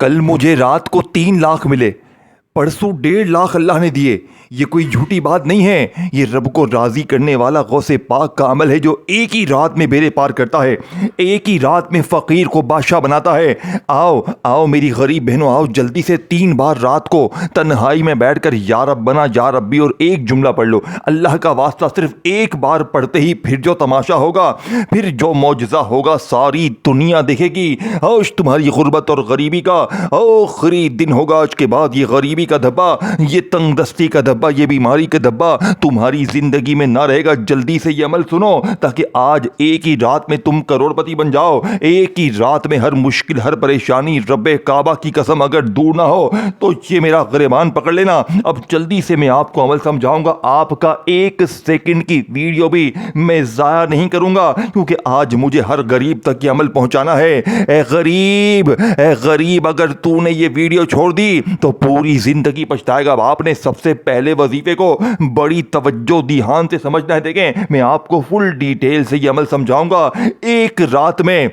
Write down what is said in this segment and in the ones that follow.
کل مجھے رات کو 3 لاکھ ملے، پرسوں 1.5 لاکھ اللہ نے دیے۔ یہ کوئی جھوٹی بات نہیں ہے، یہ رب کو راضی کرنے والا غوث پاک کا عمل ہے جو ایک ہی رات میں بیڑے پار کرتا ہے، ایک ہی رات میں فقیر کو بادشاہ بناتا ہے۔ آؤ آؤ میری غریب بہنوں، آؤ جلدی سے 3 بار رات کو تنہائی میں بیٹھ کر یا رب بنا یا ربی اور ایک جملہ پڑھ لو۔ اللہ کا واسطہ صرف ایک بار پڑھتے ہی پھر جو تماشا ہوگا، پھر جو معجزہ ہوگا ساری دنیا دیکھے گی۔ آج تمہاری غربت اور غریبی کا آخری دن ہوگا۔ آج کے بعد یہ غریبی کا دھبا، یہ تنگ دستی کا دھبا، یہ بیماری کا دھبا تمہاری زندگی میں نہ رہے گا۔ جلدی سے یہ عمل سنو تاکہ آج ایک ہی رات میں تم کروڑ پتی بن جاؤ۔ ایک ہی رات میں ہر مشکل، ہر پریشانی رب کعبہ کی قسم اگر دور نہ ہو تو یہ میرا گریبان پکڑ لینا۔ اب جلدی سے میں آپ کو عمل سمجھاؤں گا، آپ کا 1 سیکنڈ کی ویڈیو بھی میں ضائع نہیں کروں گا، کیونکہ آج مجھے ہر غریب تک یہ عمل پہنچانا ہے۔ اے غریب اگر تو نے یہ ویڈیو چھوڑ دی تو پوری زندگی پچھتائے گا۔ آپ نے سب سے پہلے وظیفے کو بڑی توجہ دھیان سے سمجھنا ہے۔ دیکھیں میں آپ کو فل ڈیٹیل سے یہ عمل سمجھاؤں گا۔ ایک رات میں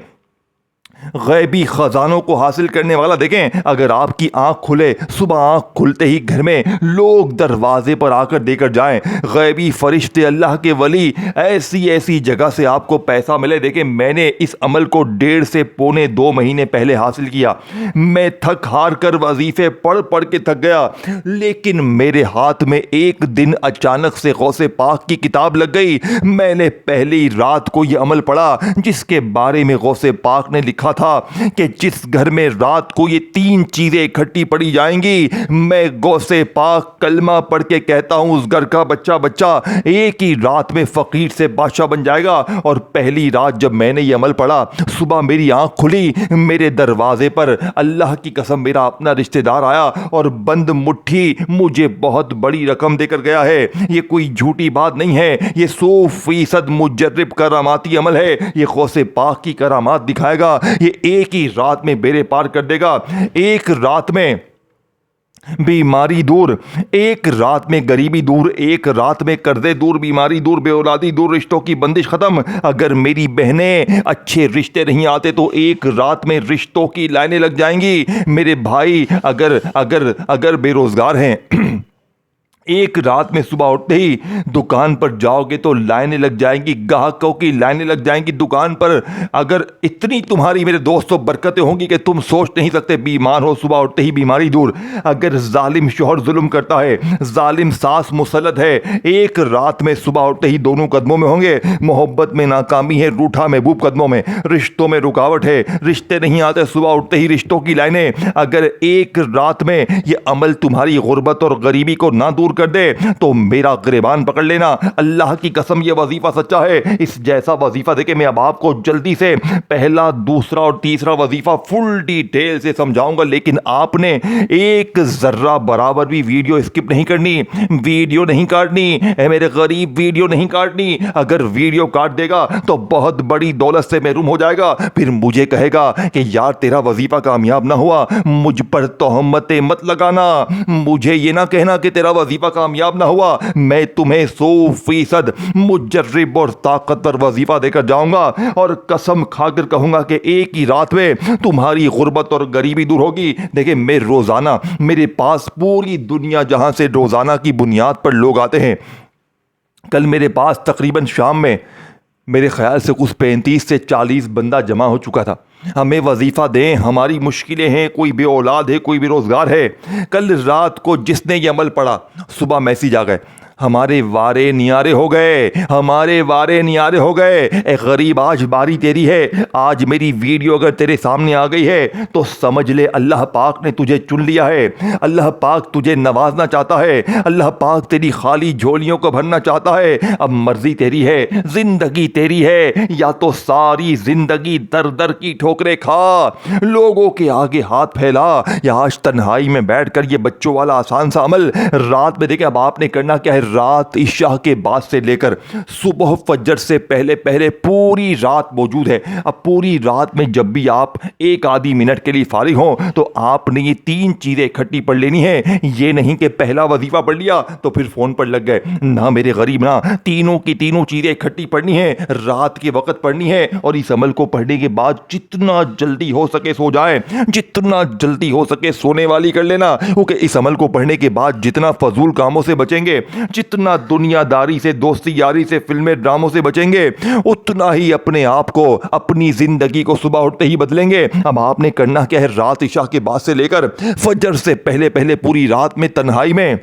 غیبی خزانوں کو حاصل کرنے والا، دیکھیں اگر آپ کی آنکھ کھلے، صبح آنکھ کھلتے ہی گھر میں لوگ دروازے پر آ کر دے کر جائیں، غیبی فرشتے، اللہ کے ولی، ایسی جگہ سے آپ کو پیسہ ملے۔ دیکھیں میں نے اس عمل کو 1.5 سے 2.25 مہینے پہلے حاصل کیا۔ میں تھک ہار کر وظیفے پڑھ کے تھک گیا، لیکن میرے ہاتھ میں ایک دن اچانک سے غوث پاک کی کتاب لگ گئی۔ میں نے پہلی رات کو یہ عمل پڑھا جس کے بارے میں غوث پاک نے لکھا تھا کہ جس گھر میں رات کو یہ 3 چیزیں اکٹھی پڑی جائیں گی، میں غوث پاک کلمہ پڑھ کے کہتا ہوں اس گھر کا بچہ ایک ہی رات میں فقیر سے بادشاہ بن جائے گا۔ اور پہلی رات جب میں نے یہ عمل پڑھا، صبح میری آنکھ کھلی، میرے دروازے پر اللہ کی قسم میرا اپنا رشتہ دار آیا اور بند مٹھی مجھے بہت بڑی رقم دے کر گیا ہے۔ یہ کوئی جھوٹی بات نہیں ہے، یہ 100% مجرب کراماتی عمل ہے۔ یہ غوث پاک کی کرامات دکھائے گا، یہ ایک ہی رات میں بیڑے پار کر دے گا۔ ایک رات میں بیماری دور، ایک رات میں غریبی دور، ایک رات میں قرضے دور، بیماری دور، بے اولادی دور، رشتوں کی بندش ختم۔ اگر میری بہنیں اچھے رشتے نہیں آتے تو ایک رات میں رشتوں کی لائنیں لگ جائیں گی۔ میرے بھائی اگر بے روزگار ہیں، ایک رات میں صبح اٹھتے ہی دکان پر جاؤ گے تو لائنیں لگ جائیں گی، گاہکوں کی لائنیں لگ جائیں گی دکان پر۔ اگر اتنی تمہاری میرے دوستوں برکتیں ہوں گی کہ تم سوچ نہیں سکتے، بیمار ہو صبح اٹھتے ہی بیماری دور۔ اگر ظالم شوہر ظلم کرتا ہے، ظالم ساس مسلط ہے، ایک رات میں صبح اٹھتے ہی دونوں قدموں میں ہوں گے۔ محبت میں ناکامی ہے، روٹھا محبوب قدموں میں، رشتوں میں رکاوٹ ہے، رشتے نہیں آتے، صبح اٹھتے ہی رشتوں کی لائنیں۔ اگر ایک رات میں یہ عمل تمہاری غربت اور غریبی کو نہ دور کر دے تو میرا گریبان پکڑ لینا، اللہ کی قسم یہ وظیفہ سچا ہے۔ اس جیسا وظیفہ دیکھیں میں اب آپ کو جلدی سے پہلا، دوسرا اور تیسرا وظیفہ فل ڈیٹیل سے سمجھاؤں گا، لیکن آپ نے ایک ذرہ برابر بھی ویڈیو اسکپ نہیں کرنی، ویڈیو نہیں کاٹنی، اے میرے غریب ویڈیو نہیں کاٹنی۔ اگر ویڈیو کاٹ دے گا تو بہت بڑی دولت سے محروم ہو جائے گا، پھر مجھے کہے گا کہ یار تیرا وظیفہ کامیاب نہ ہوا۔ مجھ پر تہمتیں مت لگانا، مجھے یہ نہ کہنا کہ تیرا وظیفہ کامیاب نہ ہوا۔ میں تمہیں 100% مجرب اور طاقتور وظیفہ دے کر جاؤں گا، اور قسم کھا کر کہوں گا کہ ایک ہی رات میں تمہاری غربت اور غریبی دور ہوگی۔ دیکھیں میں روزانہ، میرے پاس پوری دنیا جہاں سے روزانہ کی بنیاد پر لوگ آتے ہیں۔ کل میرے پاس تقریباً شام میں میرے خیال سے کچھ 35 سے 40 بندہ جمع ہو چکا تھا۔ ہمیں وظیفہ دیں، ہماری مشکلیں ہیں، کوئی بے اولاد ہے، کوئی بے روزگار ہے۔ کل رات کو جس نے یہ عمل پڑھا، صبح میسیج آ گئے، ہمارے وارے نیارے ہو گئے، ہمارے وارے نیارے ہو گئے۔ اے غریب آج باری تیری ہے، آج میری ویڈیو اگر تیرے سامنے آ گئی ہے تو سمجھ لے اللہ پاک نے تجھے چن لیا ہے، اللہ پاک تجھے نوازنا چاہتا ہے، اللہ پاک تیری خالی جھولیوں کو بھرنا چاہتا ہے۔ اب مرضی تیری ہے، زندگی تیری ہے، یا تو ساری زندگی در در کی ٹھوکریں کھا، لوگوں کے آگے ہاتھ پھیلا، یا آج تنہائی میں بیٹھ کر یہ بچوں والا آسان سا عمل رات میں دیکھیں۔ اب آپ نے کرنا کیا ہے، رات عشاء کے بعد سے لے کر صبح فجر سے پہلے پہلے پوری رات موجود ہے۔ اب پوری رات میں جب بھی آپ ایک آدھی منٹ کے لیے فارغ ہوں تو آپ نے یہ 3 چیزیں اکٹھی پڑھ لینی ہے۔ یہ نہیں کہ پہلا وظیفہ پڑھ لیا تو پھر فون پر لگ گئے، نہ میرے غریب نہ، تینوں کی تینوں چیزیں اکٹھی پڑھنی ہے، رات کے وقت پڑھنی ہے، اور اس عمل کو پڑھنے کے بعد جتنا جلدی ہو سکے سو جائیں، جتنا جلدی ہو سکے سونے والی کر لینا، کیونکہ اس عمل کو پڑھنے کے بعد جتنا فضول کاموں سے بچیں گے، جتنا دنیا داری سے، دوستی یاری سے، فلمیں ڈراموں سے بچیں گے، اتنا ہی اپنے آپ کو، اپنی زندگی کو صبح اٹھتے ہی بدلیں گے۔ اب آپ نے کرنا کیا ہے، رات عشاء کے بعد سے لے کر فجر سے پہلے پہلے پوری رات میں تنہائی میں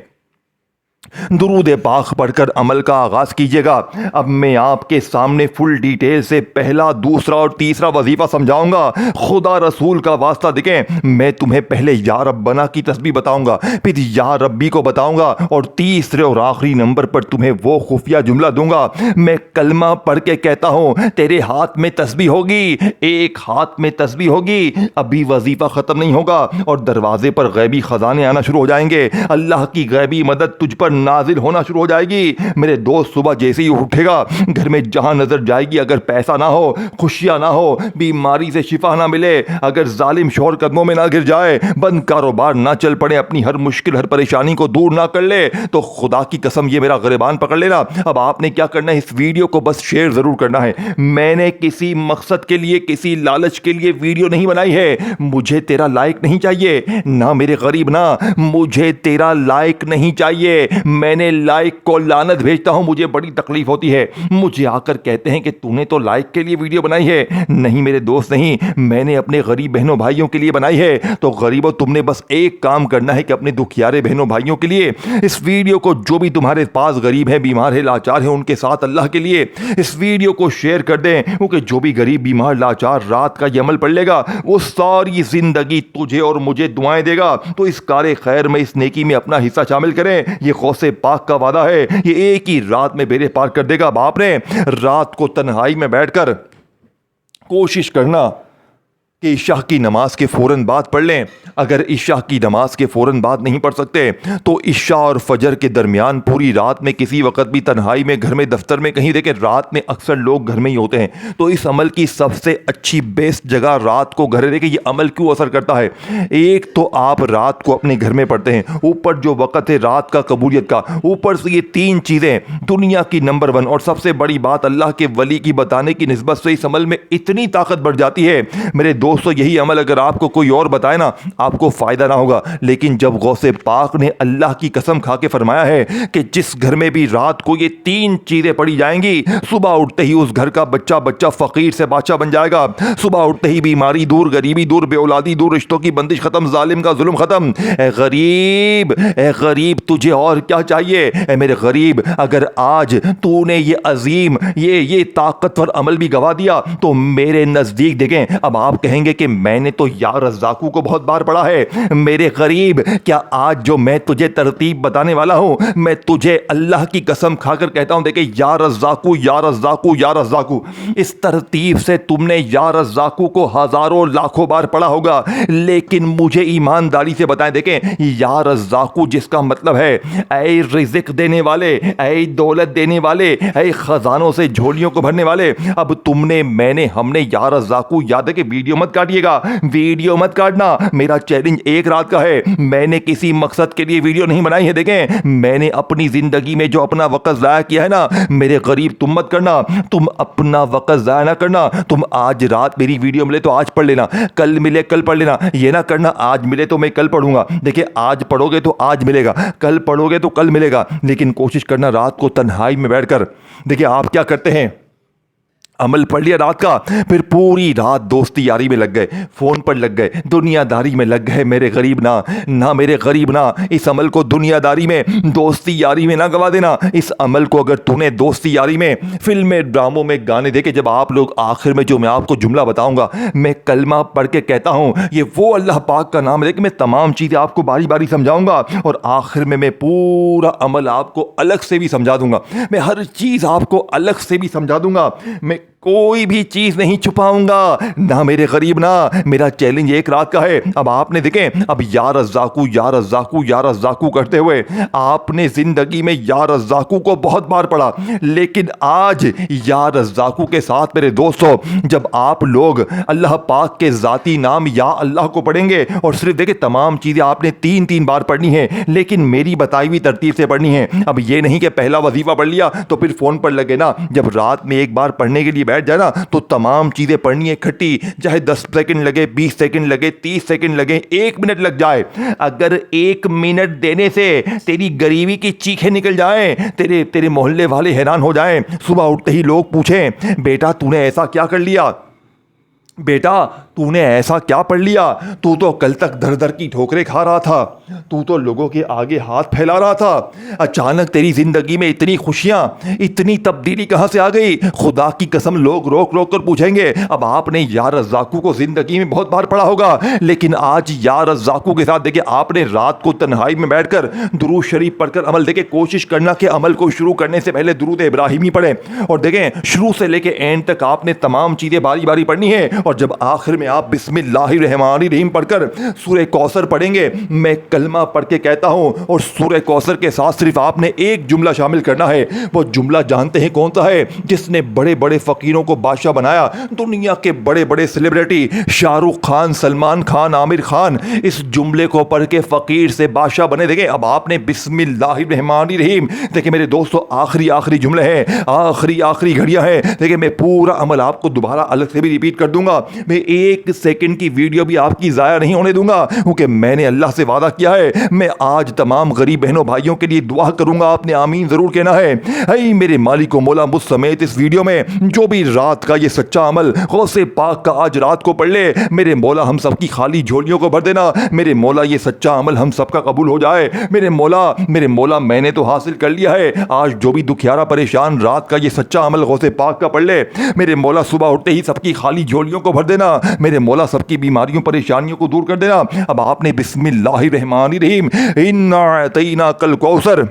درود پاک پڑھ کر عمل کا آغاز کیجیے گا۔ اب میں آپ کے سامنے فل ڈیٹیل سے پہلا، دوسرا اور تیسرا وظیفہ سمجھاؤں گا۔ خدا رسول کا واسطہ دیکھیں، میں تمہیں پہلے یا ربنا کی تسبیح بتاؤں گا، پھر یا ربی کو بتاؤں گا، اور تیسرے اور آخری نمبر پر تمہیں وہ خفیہ جملہ دوں گا۔ میں کلمہ پڑھ کے کہتا ہوں، تیرے ہاتھ میں تسبیح ہوگی، ایک ہاتھ میں تسبیح ہوگی، ابھی وظیفہ ختم نہیں ہوگا اور دروازے پر غیبی خزانے آنا شروع ہو جائیں گے، اللہ کی غیبی مدد تجھ پر نازل ہونا شروع ہو جائے گی۔ میرے دوست صبح جیسے ہی اٹھے گا، گھر میں جہاں نظر جائے گی، اگر پیسہ نہ ہو، خوشیاں نہ ہو، بیماری سے شفا نہ ملے، اگر ظالم شوہر قدموں میں نہ گر جائے، بند کاروبار نہ چل پڑے، اپنی ہر مشکل، ہر پریشانی کو دور نہ کر لے، تو خدا کی قسم یہ میرا گریبان پکڑ لینا۔ اب آپ نے کیا کرنا ہے، اس ویڈیو کو بس شیئر ضرور کرنا ہے۔ میں نے کسی مقصد کے لیے، کسی لالچ کے لیے ویڈیو نہیں بنائی ہے۔ مجھے تیرا لائک نہیں چاہیے، نہ میرے غریب نہ، مجھے تیرا لائک نہیں چاہیے۔ میں نے لائک کو لعنت بھیجتا ہوں، مجھے بڑی تکلیف ہوتی ہے۔ مجھے آ کر کہتے ہیں کہ تو نے تو لائک کے لیے ویڈیو بنائی ہے۔ نہیں میرے دوست، نہیں، میں نے اپنے غریب بہنوں بھائیوں کے لیے بنائی ہے۔ تو غریبوں، تم نے بس ایک کام کرنا ہے کہ اپنے دکھیارے بہنوں بھائیوں کے لیے اس ویڈیو کو، جو بھی تمہارے پاس غریب ہیں، بیمار ہیں، لاچار ہیں، ان کے ساتھ اللہ کے لیے اس ویڈیو کو شیئر کر دیں، کیونکہ جو بھی غریب، بیمار، لاچار رات کا یہ عمل پڑھ لے گا، وہ ساری زندگی تجھے اور مجھے دعائیں دے گا۔ تو اس کار خیر میں، اس نیکی میں اپنا حصہ شامل کریں، یہ غوث پاک کا وعدہ ہے، یہ ایک ہی رات میں بیڑے پار کر دے گا۔ باپ نے رات کو تنہائی میں بیٹھ کر کوشش کرنا کہ عشاء کی نماز کے فوراً بعد پڑھ لیں۔ اگر عشاء کی نماز کے فوراً بعد نہیں پڑھ سکتے تو عشاء اور فجر کے درمیان پوری رات میں کسی وقت بھی تنہائی میں، گھر میں، دفتر میں، کہیں، دیکھیں رات میں اکثر لوگ گھر میں ہی ہوتے ہیں، تو اس عمل کی سب سے اچھی بیسٹ جگہ رات کو گھر ہے۔ دیکھیں یہ عمل کیوں اثر کرتا ہے، ایک تو آپ رات کو اپنے گھر میں پڑھتے ہیں، اوپر جو وقت ہے رات کا قبولیت کا، اوپر سے یہ 3 چیزیں دنیا کی نمبر 1 اور سب سے بڑی بات اللہ کے ولی کی بتانے کی نسبت سے اس عمل میں اتنی طاقت بڑھ جاتی ہے۔ میرے دوستو، یہی عمل اگر آپ کو کوئی اور بتائے نا، آپ کو فائدہ نہ ہوگا، لیکن جب غوث پاک نے اللہ کی قسم کھا کے فرمایا ہے کہ جس گھر میں بھی رات کو یہ 3 چیزیں پڑھی جائیں گی، صبح اٹھتے ہی اس گھر کا بچہ فقیر سے بادشاہ بن جائے گا، صبح اٹھتے ہی بیماری دور، غریبی دور، بے اولادی دور، رشتوں کی بندش ختم، ظالم کا ظلم ختم۔ اے غریب تجھے اور کیا چاہیے؟ اے میرے غریب، اگر آج تو نے یہ عظیم، یہ طاقتور عمل بھی گوا دیا تو میرے نزدیک دیکھیں، اب آپ کہیں گے کہ میں نے تو یا رزاقو کو بہت بار پڑھا ہے۔ میرے غریب، کیا آج جو میں تجھے ترتیب بتانے والا ہوں، میں تجھے اللہ کی قسم کھا کر کہتا ہوں، دیکھیں یا رزاقو، یا رزاقو، یا رزاقو، اس ترتیب سے تم نے یا رزاقو کو ہزاروں لاکھوں بار پڑھا ہوگا، لیکن مجھے ایمانداری سے بتائیں، دیکھیں یا رزاقو جس کا مطلب ہے اے رزق دینے والے، اے دولت دینے والے، اے خزانوں سے جھولیوں کو بھرنے والے، اب تم نے، میں نے، ہم نے یا رزاقو یاد ہے کہ ویڈیو مت کاٹیے گا، ویڈیو مت کاٹنا، میرا چیلنج ایک رات کا ہے، میں نے کسی مقصد کے لیے ویڈیو نہیں بنائی ہے۔ دیکھیں میں نے اپنی زندگی میں جو اپنا وقت ضائع کیا ہے نا، میرے غریب تم مت کرنا، تم اپنا وقت ضائع نہ کرنا، تم آج رات میری ویڈیو ملے تو آج پڑھ لینا، کل ملے کل پڑھ لینا، یہ نہ کرنا آج ملے تو میں کل پڑھوں گا۔ دیکھیں آج پڑھو گے تو آج ملے گا، کل پڑھو گے تو کل ملے گا، لیکن کوشش کرنا رات کو تنہائی میں بیٹھ کر۔ دیکھیں آپ کیا کرتے ہیں، عمل پڑھ لیا رات کا، پھر پوری رات دوستی یاری میں لگ گئے، فون پر لگ گئے، دنیا داری میں لگ گئے۔ میرے غریب نہ میرے غریب نہ، اس عمل کو دنیا داری میں، دوستی یاری میں نہ گوا دینا۔ اس عمل کو اگر تو نے دوستی یاری میں، فلمیں، ڈراموں میں، گانے دیکھے، جب آپ لوگ آخر میں جو میں آپ کو جملہ بتاؤں گا، میں کلمہ پڑھ کے کہتا ہوں، یہ وہ اللہ پاک کا نام ہے کہ میں تمام چیزیں آپ کو باری باری سمجھاؤں گا، اور آخر میں پورا عمل آپ کو الگ سے بھی سمجھا دوں گا، میں ہر چیز آپ کو الگ سے بھی سمجھا دوں گا۔ میں کوئی بھی چیز نہیں چھپاؤں گا، نہ میرے غریب نہ، میرا چیلنج ایک رات کا ہے۔ اب آپ نے دیکھیں، اب یا رزاقو یا رزاقو یا رزاقو کرتے ہوئے آپ نے زندگی میں یا رزاقو کو بہت بار پڑھا، لیکن آج یا رزاقو کے ساتھ میرے دوستو جب آپ لوگ اللہ پاک کے ذاتی نام یا اللہ کو پڑھیں گے، اور صرف دیکھیں تمام چیزیں آپ نے 3 بار پڑھنی ہے، لیکن میری بتائی ہوئی ترتیب سے پڑھنی ہے۔ اب یہ نہیں کہ پہلا وظیفہ پڑھ لیا تو پھر فون پر لگے نا، جب رات میں ایک بار پڑھنے کے لیے بیٹھ جائے نا تو تمام چیزیں پڑھنی ہے کھٹی، چاہے 10 سیکنڈ لگے، 20 سیکنڈ لگے، 30 سیکنڈ لگے، 1 منٹ لگ جائے، اگر 1 منٹ دینے سے تیری غریبی کی چیخیں نکل جائیں، تیرے محلے والے حیران ہو جائیں، صبح اٹھتے ہی لوگ پوچھیں بیٹا تو نے ایسا کیا کر لیا، بیٹا تو نے ایسا کیا پڑھ لیا، تو کل تک در در کی ٹھوکریں کھا رہا تھا، تو لوگوں کے آگے ہاتھ پھیلا رہا تھا، اچانک تیری زندگی میں اتنی خوشیاں، اتنی تبدیلی کہاں سے آ گئی؟ خدا کی قسم لوگ روک روک کر پوچھیں گے۔ اب آپ نے یا رزاقو کو زندگی میں بہت بار پڑھا ہوگا، لیکن آج یا رزاقو کے ساتھ دیکھیں آپ نے رات کو تنہائی میں بیٹھ کر درود شریف پڑھ کر عمل، دیکھیں کوشش کرنا کہ عمل کو شروع کرنے سے پہلے درود ابراہیمی پڑھیں، اور دیکھیں شروع سے لے کے اینڈ تک آپ نے تمام چیزیں باری باری پڑھنی ہے، اور جب آخر میں آپ بسم اللہ الرحمن الرحیم پڑھ کر سورہ کوثر پڑھیں گے، میں کلمہ پڑھ کے کہتا ہوں، اور سورہ کوثر کے ساتھ صرف آپ نے ایک جملہ شامل کرنا ہے، وہ جملہ جانتے ہیں کون سا ہے؟ جس نے بڑے بڑے فقیروں کو بادشاہ بنایا، دنیا کے بڑے بڑے سیلیبریٹی شاہ رخ خان، سلمان خان، عامر خان اس جملے کو پڑھ کے فقیر سے بادشاہ بنے۔ دیکھیں اب آپ نے بسم اللہ الرحمن الرحیم، دیکھیں میرے دوستو آخری جملے ہیں، آخری گھڑیاں ہیں، دیکھیں میں پورا عمل آپ کو دوبارہ الگ سے بھی ریپیٹ کر دوں گا، میں 1 سیکنڈ کی ویڈیو بھی آپ کی ضائع نہیں ہونے دوں گا، کیونکہ میں نے اللہ سے وعدہ کیا ہے میں آج تمام غریب بہنوں بھائیوں کے لیے دعا کروں گا، آپ نے آمین ضرور کہنا ہے۔ اے میرے مالک و مولا، مجھ سمیت اس ویڈیو میں جو بھی رات کا یہ سچا عمل غوث پاک کا آج رات کو پڑھ لے، میرے مولا ہم سب کی خالی جھولیوں کو بھر دینا، میرے مولا یہ سچا عمل ہم سب کا قبول ہو جائے، میرے مولا میں نے تو حاصل کر لیا ہے، آج جو بھی دکھیارا پریشان رات کا یہ سچا عمل غوث پاک کا پڑھ لے، میرے مولا صبح اٹھتے ہی سب کی خالی جھولیوں کو بھر دینا، میرے مولا سب کی بیماریوں پریشانیوں کو دور کر دینا۔ اب آپ نے بسم اللہ الرحمن الرحیم انا اعطیناک الکوثر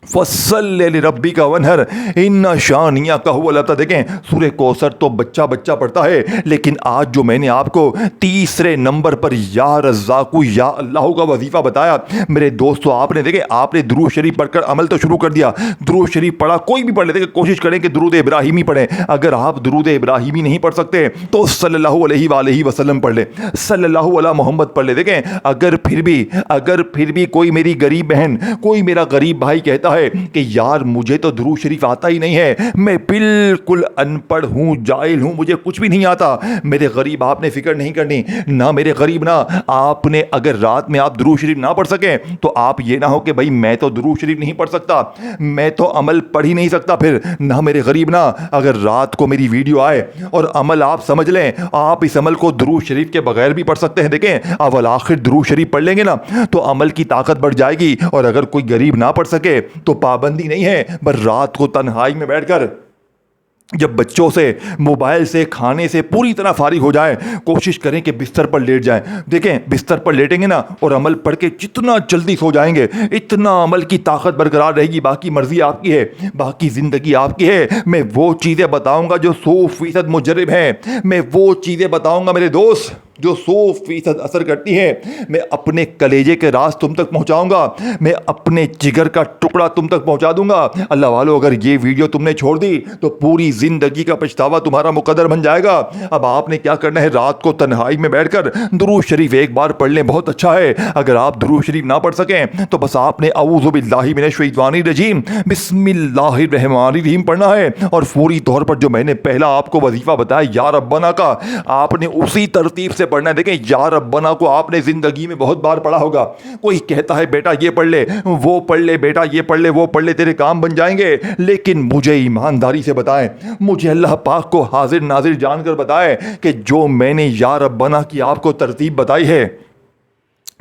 فصل لربک وانحر ان شانیک هو الابتر۔ دیکھیں سورہ کوثر تو بچہ پڑھتا ہے، لیکن آج جو میں نے آپ کو تیسرے نمبر پر یا رزاقو یا اللہ کا وظیفہ بتایا میرے دوستو، آپ نے دیکھیں آپ نے درود شریف پڑھ کر عمل تو شروع کر دیا، درود شریف پڑھا، کوئی بھی پڑھ لے، دیکھیں کوشش کریں کہ درود ابراہیمی پڑھیں، اگر آپ درود ابراہیمی نہیں پڑھ سکتے تو صلی اللہ علیہ وآلہ وسلم پڑھ لیں، صلی اللہ علیہ محمد پڑھ لیں۔ دیکھیں اگر پھر بھی کوئی میری غریب بہن، کوئی میرا غریب بھائی کہتا ہے کہ یار مجھے تو درود شریف آتا ہی نہیں ہے، میں بالکل ان پڑھ ہوں، جاہل ہوں، مجھے کچھ بھی نہیں آتا، میرے غریب آپ نے فکر نہیں کرنی، نہ میرے غریب نہ، آپ نے اگر رات میں آپ درود شریف نہ پڑھ سکیں تو آپ یہ نہ ہو کہ بھائی میں تو درود شریف نہیں پڑھ سکتا، میں تو عمل پڑھ ہی نہیں سکتا، پھر نہ میرے غریب نہ، اگر رات کو میری ویڈیو آئے اور عمل آپ سمجھ لیں، آپ اس عمل کو درود شریف کے بغیر بھی پڑھ سکتے ہیں، دیکھیں اول آخر درود شریف پڑھ لیں گے نا تو عمل کی طاقت بڑھ جائے گی، اور اگر کوئی غریب نہ پڑھ سکے تو پابندی نہیں ہے، بس رات کو تنہائی میں بیٹھ کر جب بچوں سے، موبائل سے، کھانے سے پوری طرح فارغ ہو جائیں، کوشش کریں کہ بستر پر لیٹ جائیں، دیکھیں بستر پر لیٹیں گے نا اور عمل پڑھ کے جتنا جلدی سو جائیں گے اتنا عمل کی طاقت برقرار رہے گی، باقی مرضی آپ کی ہے، باقی زندگی آپ کی ہے، میں وہ چیزیں بتاؤں گا جو 100% مجرب ہیں، میں وہ چیزیں بتاؤں گا میرے دوست جو 100% اثر کرتی ہے، میں اپنے کلیجے کے راز تم تک پہنچاؤں گا، میں اپنے جگر کا ٹکڑا تم تک پہنچا دوں گا۔ اللہ والو اگر یہ ویڈیو تم نے چھوڑ دی تو پوری زندگی کا پچھتاوا تمہارا مقدر بن جائے گا۔ اب آپ نے کیا کرنا ہے، رات کو تنہائی میں بیٹھ کر درود شریف ایک بار پڑھ لیں، بہت اچھا ہے، اگر آپ درود شریف نہ پڑھ سکیں تو بس آپ نے اعوذ باللہ من الشیطان الرجیم بسم اللہ الرحمن الرحیم پڑھنا ہے، اور فوری طور پر جو میں نے پہلا آپ کو وظیفہ بتایا یا ربنا کا، آپ نے اسی ترتیب سے پڑھنا ہے۔ دیکھیں یا ربنا کو آپ نے زندگی میں بہت بار پڑھا ہوگا، کوئی کہتا ہے بیٹا یہ پڑھ لے، وہ پڑھ لے، بیٹا یہ پڑھ لے، وہ پڑھ لے، تیرے کام بن جائیں گے، لیکن مجھے ایمانداری سے بتائیں، مجھے اللہ پاک کو حاضر ناظر جان کر بتائیں کہ جو میں نے یا ربنا کی آپ کو ترتیب بتائی ہے،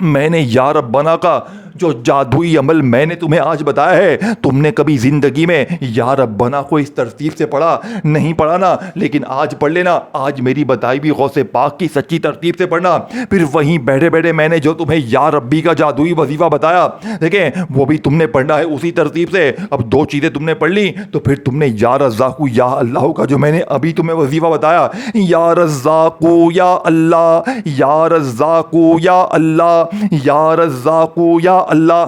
میں نے یا ربنا کا جو جادوئی عمل میں نے تمہیں آج بتایا ہے، تم نے کبھی زندگی میں یا ربنا کو اس ترتیب سے پڑھا نہیں پڑھا نا، لیکن آج پڑھ لینا، آج میری بتائی بھی غوث پاک کی سچی ترتیب سے پڑھنا، پھر وہیں بیٹھے بیٹھے میں نے جو تمہیں یا ربی کا جادوئی وظیفہ بتایا، دیکھیں وہ بھی تم نے پڑھنا ہے اسی ترتیب سے۔ اب دو چیزیں تم نے پڑھ لی تو پھر تم نے یا رزاق یا اللہ کا جو میں نے ابھی تمہیں وظیفہ بتایا، یا رزاق یا اللہ، یا رزاق یا اللہ، یا رزاق یا اللہ۔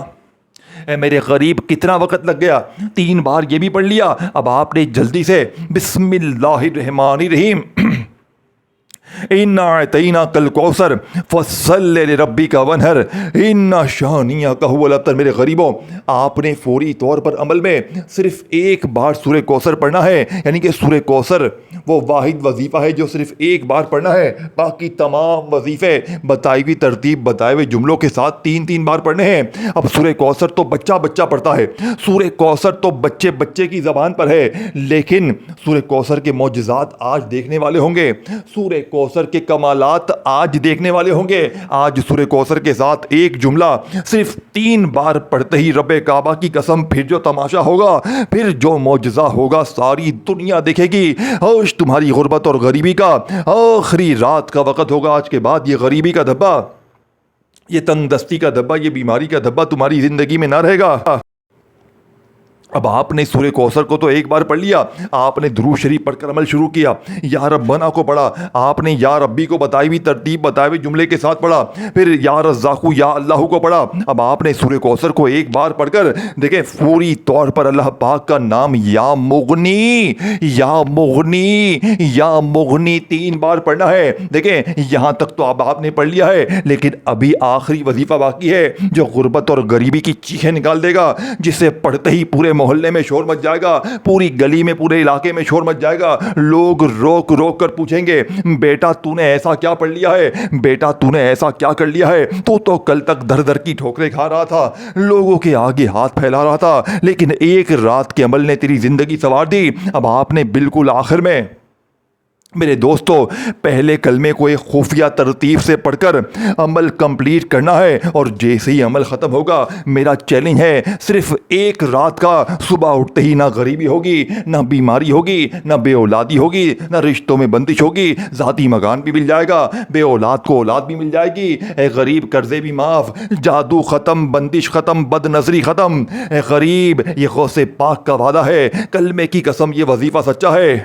اے میرے غریب کتنا وقت لگ گیا، 3 بار یہ بھی پڑھ لیا۔ اب آپ نے جلدی سے بسم اللہ الرحمن الرحیم اِنَّا أَعْطَيْنَاكَ الْكَوْثَرَ فَصَلِّ لِرَبِّكَ وَانْحَرْ إِنَّ شَانِئَكَ هُوَ الْأَبْتَرُ۔ میرے غریبوں، آپ نے فوری طور پر عمل میں صرف ایک بار سورہ کوثر پڑھنا ہے، یعنی کہ سورہ کوثر وہ واحد وظیفہ ہے جو صرف ایک بار پڑھنا ہے، باقی تمام وظیفے بتائی ہوئی ترتیب بتائے ہوئے جملوں کے ساتھ 3 بار پڑھنے ہیں۔ اب سورہ کوثر تو بچہ بچہ پڑھتا ہے، سورہ کوثر تو بچے بچے کی زبان پر ہے، لیکن سورہ کوثر کے معجزات آج دیکھنے والے ہوں گے، سورہ کوثر کے کمالات آج دیکھنے والے ہوں گے۔ آج سورہ کوثر کے ساتھ ایک جملہ صرف 3 بار پڑھتے ہی رب کعبہ کی قسم پھر جو تماشا ہوگا، پھر جو معجزہ ہوگا ساری دنیا دیکھے گی۔ ہوش تمہاری غربت اور غریبی کا آخری رات کا وقت ہوگا، آج کے بعد یہ غریبی کا دھبا، یہ تنگ دستی کا دھبا، یہ بیماری کا دھبا تمہاری زندگی میں نہ رہے گا۔ اب آپ نے سورہ کوثر کو تو ایک بار پڑھ لیا، آپ نے درود شریف پڑھ کر عمل شروع کیا، یا ربنا کو پڑھا، آپ نے یا ربی کو بتائی ہوئی ترتیب بتائے ہوئے جملے کے ساتھ پڑھا، پھر یا رزاق یا اللہ کو پڑھا۔ اب آپ نے سورہ کوثر کو ایک بار پڑھ کر دیکھیں فوری طور پر اللہ پاک کا نام یا مغنی، یا مغنی، یا مغنی 3 بار پڑھنا ہے۔ دیکھیں یہاں تک تو اب آپ نے پڑھ لیا ہے، لیکن ابھی آخری وظیفہ باقی ہے جو غربت اور غریبی کی چیخیں نکال دے گا، جسے پڑھتے ہی پورے محلے میں شور مچ جائے گا، پوری گلی میں پورے علاقے میں شور مچ جائے گا، لوگ روک روک کر پوچھیں گے بیٹا تو نے ایسا کیا پڑھ لیا ہے، بیٹا تو نے ایسا کیا کر لیا ہے، تو کل تک در در کی ٹھوکریں کھا رہا تھا، لوگوں کے آگے ہاتھ پھیلا رہا تھا، لیکن ایک رات کے عمل نے تیری زندگی سنوار دی۔ اب آپ نے بالکل آخر میں میرے دوستو پہلے کلمے کو ایک خفیہ ترتیب سے پڑھ کر عمل کمپلیٹ کرنا ہے، اور جیسے ہی عمل ختم ہوگا میرا چیلنج ہے صرف ایک رات کا، صبح اٹھتے ہی نہ غریبی ہوگی، نہ بیماری ہوگی، نہ بے اولادی ہوگی، نہ رشتوں میں بندش ہوگی، ذاتی مکان بھی مل جائے گا، بے اولاد کو اولاد بھی مل جائے گی، اے غریب قرضے بھی معاف، جادو ختم، بندش ختم، بد نظری ختم۔ اے غریب یہ غوث پاک کا وعدہ ہے، کلمے کی قسم یہ وظیفہ سچا ہے۔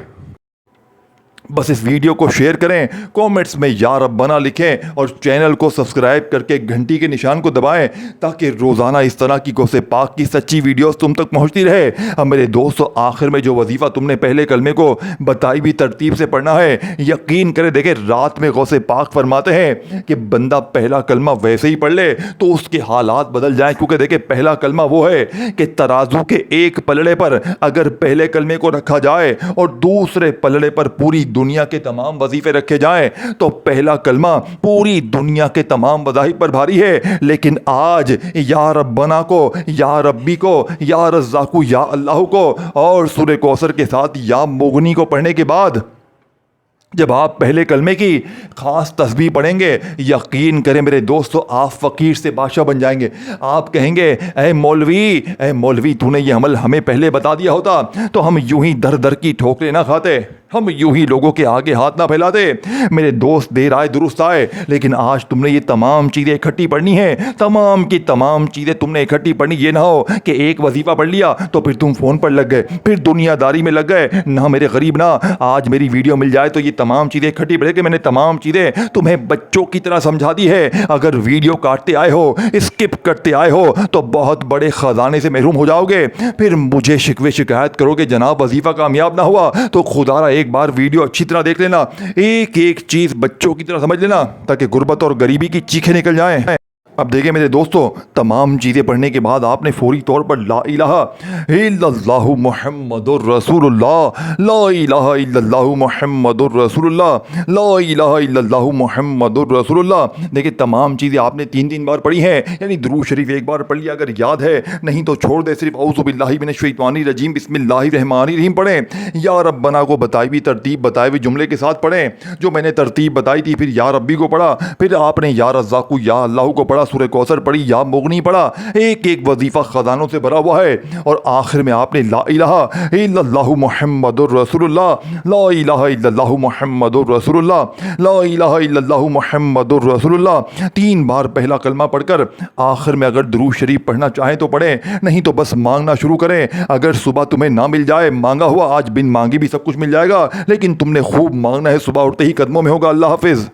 بس اس ویڈیو کو شیئر کریں، کومنٹس میں یا ربنا لکھیں، اور چینل کو سبسکرائب کر کے گھنٹی کے نشان کو دبائیں تاکہ روزانہ اس طرح کی غوث پاک کی سچی ویڈیوز تم تک پہنچتی رہے۔ اب میرے دوستو آخر میں جو وظیفہ تم نے پہلے کلمے کو بتائی بھی ترتیب سے پڑھنا ہے، یقین کریں دیکھیں رات میں غوث پاک فرماتے ہیں کہ بندہ پہلا کلمہ ویسے ہی پڑھ لے تو اس کے حالات بدل جائیں، کیونکہ دیکھیں پہلا کلمہ وہ ہے کہ ترازو کے ایک پلڑے پر اگر پہلے کلمے کو رکھا جائے اور دوسرے پلڑے پر پوری دنیا کے تمام وظیفے رکھے جائیں تو پہلا کلمہ پوری دنیا کے تمام وظائف پر بھاری ہے، لیکن آج یا ربنا کو، یا ربی کو، یا رزاق یا اللہ کو اور سورہ کوثر کے ساتھ یا مغنی کو پڑھنے کے بعد جب آپ پہلے کلمے کی خاص تسبیح پڑھیں گے، یقین کریں میرے دوستو آپ فقیر سے بادشاہ بن جائیں گے۔ آپ کہیں گے اے مولوی تو نے یہ عمل ہمیں پہلے بتا دیا ہوتا تو ہم یوں ہی در در کی ٹھوکریں نہ کھاتے، ہم یوں ہی لوگوں کے آگے ہاتھ نہ پھیلاتے۔ میرے دوست دیر آئے درست آئے، لیکن آج تم نے یہ تمام چیزیں اکٹھی پڑھنی ہیں، تمام کی تمام چیزیں تم نے اکٹھی پڑھنی۔ یہ نہ ہو کہ ایک وظیفہ پڑھ لیا تو پھر تم فون پر لگ گئے، پھر دنیا داری میں لگ گئے، نہ میرے غریب نہ۔ آج میری ویڈیو مل جائے تو یہ تمام چیزیں اکٹھی پڑھے کہ میں نے تمام چیزیں تمہیں بچوں کی طرح سمجھا دی ہے۔ اگر ویڈیو کاٹتے آئے ہو، اسکپ کرتے آئے ہو تو بہت بڑے خزانے سے محروم ہو جاؤ گے، پھر مجھے شکوے شکایت کرو کہ جناب وظیفہ کامیاب نہ ہوا۔ تو خدا را ایک بار ویڈیو اچھی طرح دیکھ لینا، ایک ایک چیز بچوں کی طرح سمجھ لینا تاکہ غربت اور غریبی کی چیخیں نکل جائیں۔ اب دیکھیں میرے دوستو تمام چیزیں پڑھنے کے بعد آپ نے فوری طور پر لا الہ الا اللہ محمد الرسول اللہ، لا الہ الا اللہ محمد الرسول اللہ، لا الہ الا اللہ محمد الرسول اللہ۔ دیکھیں تمام چیزیں آپ نے 3 بار پڑھی ہیں، یعنی درود شریف ایک بار پڑھ لیا اگر یاد ہے، نہیں تو چھوڑ دے، صرف اعوذ باللہ من الشیطان الرجیم بسم اللہ الرحمن الرحیم پڑھیں، یا ربنا کو بتائی ہوئی ترتیب بتائے ہوئے جملے کے ساتھ پڑھیں جو میں نے ترتیب بتائی تھی، پھر یا ربی کو پڑھا، پھر آپ نے یا رزاق یا اللہ کو پڑھا سورہ کوثر پڑھی یا مغنی پڑھا، ایک ایک وظیفہ خزانوں سے بھرا ہوا ہے۔ اور آخر میں آپ نے لا الہ الا اللہ محمد الرسول اللہ، لا الہ الا اللہ محمد الرسول اللہ، لا الہ الا اللہ محمد الرسول اللہ 3 بار پہلا کلمہ پڑھ کر آخر میں اگر درود شریف پڑھنا چاہیں تو پڑھیں، نہیں تو بس مانگنا شروع کریں۔ اگر صبح تمہیں نہ مل جائے، مانگا ہوا آج بن مانگی بھی سب کچھ مل جائے گا، لیکن تم نے خوب مانگنا ہے، صبح اٹھتے ہی قدموں میں ہوگا۔ اللہ حافظ۔